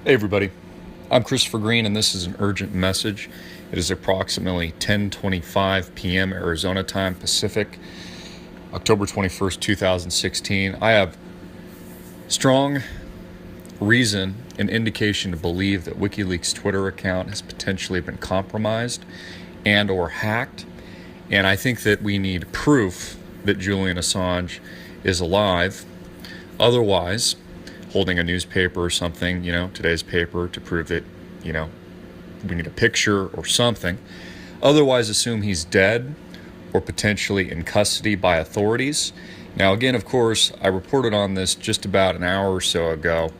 Hey everybody, I'm Christopher Green and this is an urgent message. It is approximately 10:25 p.m. Arizona time Pacific, October 21st, 2016. I have strong reason and indication to believe that WikiLeaks' Twitter account has potentially been compromised and or hacked, and I think that we need proof that Julian Assange is alive. Otherwise, holding a newspaper or something, today's paper to prove that, we need a picture or something. Otherwise, assume he's dead or potentially in custody by authorities. Now, again, of course, I reported on this just about an hour or so ago.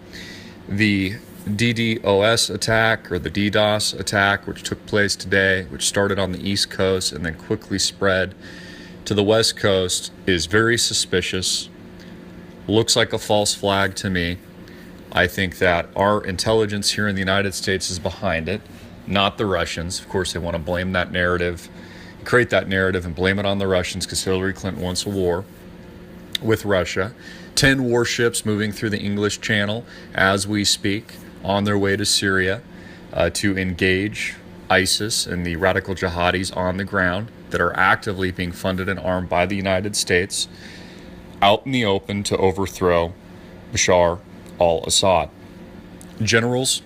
The DDoS attack, or the DDoS attack, which took place today, which started on the East Coast and then quickly spread to the West Coast, is very suspicious. Looks like a false flag to me. I think that our intelligence here in the United States is behind it, not the Russians. Of course, they want to blame that narrative, create that narrative and blame it on the Russians because Hillary Clinton wants a war with Russia. 10 warships moving through the English Channel as we speak on their way to Syria to engage ISIS and the radical jihadis on the ground that are actively being funded and armed by the United States, out in the open to overthrow Bashar al-Assad. Generals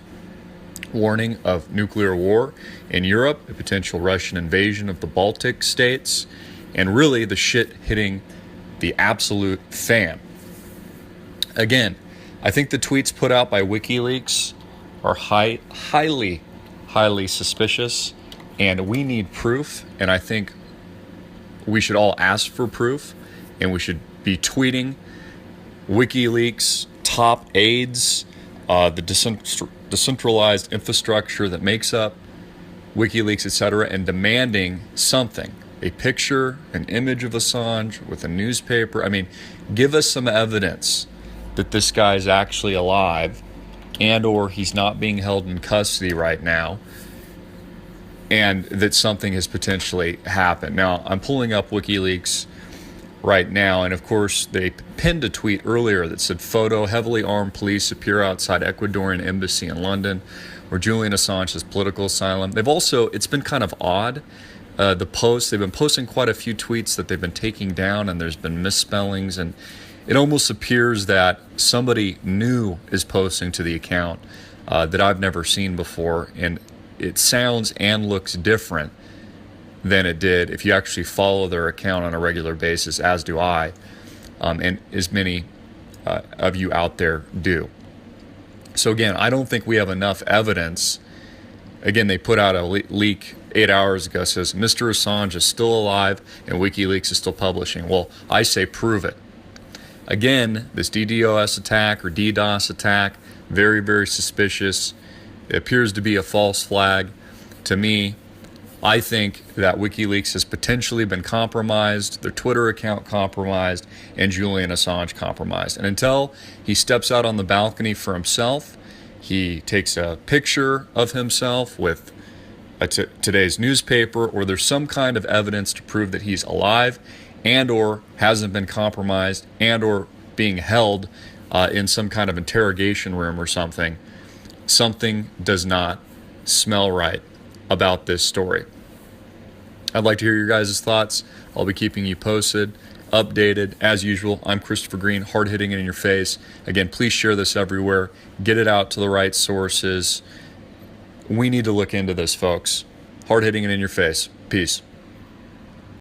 warning of nuclear war in Europe, a potential Russian invasion of the Baltic states, and really the shit hitting the absolute fan. Again, I think the tweets put out by WikiLeaks are highly suspicious, and we need proof, and I think we should all ask for proof, and we should be tweeting WikiLeaks top aides, the decentralized infrastructure that makes up WikiLeaks, etc., and demanding something, a picture, an image of Assange with a newspaper. I mean, give us some evidence that this guy's actually alive and or he's not being held in custody right now, and that something has potentially happened. Now, I'm pulling up WikiLeaks right now, and of course they pinned a tweet earlier that said, photo, heavily armed police appear outside Ecuadorian embassy in London where Julian Assange has political asylum. They've also, it's been kind of odd, the posts, they've been posting quite a few tweets that they've been taking down, and there's been misspellings, and it almost appears that somebody new is posting to the account that I've never seen before, and it sounds and looks different than it did if you actually follow their account on a regular basis, as do I, and as many of you out there do. So again, I don't think we have enough evidence. Again, they put out a leak 8 hours ago, says Mr. Assange is still alive and WikiLeaks is still publishing. Well, I say prove it. Again, this DDoS attack or DDoS attack, very suspicious. It appears to be a false flag to me. I think that WikiLeaks has potentially been compromised, their Twitter account compromised, and Julian Assange compromised. And until he steps out on the balcony for himself, he takes a picture of himself with today's newspaper, or there's some kind of evidence to prove that he's alive and or hasn't been compromised and or being held in some kind of interrogation room or something, something does not smell right about this story. I'd like to hear your guys' thoughts. I'll be keeping you posted, updated. As usual, I'm Christopher Green, hard hitting it in your face. Again, please share this everywhere. Get it out to the right sources. We need to look into this, folks. Hard hitting it in your face. Peace.